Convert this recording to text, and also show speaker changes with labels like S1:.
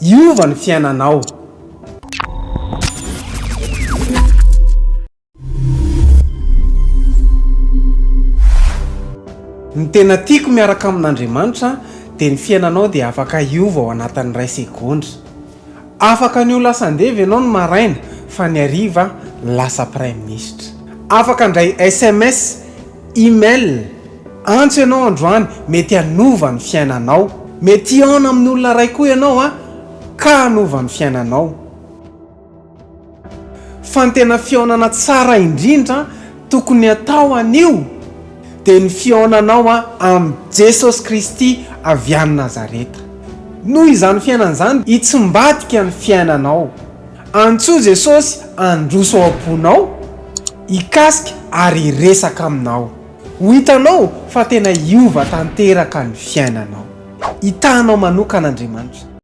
S1: Hiova ny fiainanao. Ny tena tiako miaraka amin'Andriamanitra dia ny fiainanao dia afaka hiova ao anatin'ny iray segondra. Afaka ny ho lasa andevy ianao ny maraina fa ny hariva lasa praiminisitra. Afaka ndray SMS, email, antso ianao androany mety hanova ny fiainanao. Mety hiaona amin'ny olona iray koa ianao ka hanova ny fiainanao. Fa ny tena fiaonana tsara indrindra tokony hatao anio dia ny fiaonanao amin'ny Jesosy Kristy avy any Nazareta. Noho izany fiainana izany hitsimbatika ny fiainanao. Antsoa Jesosy androso ao am-ponao, hikasika ary hiresaka aminao. Ho hitanao fa tena hiova tanteraka ny fiainanao. Hitanao manokana Andriamanitra.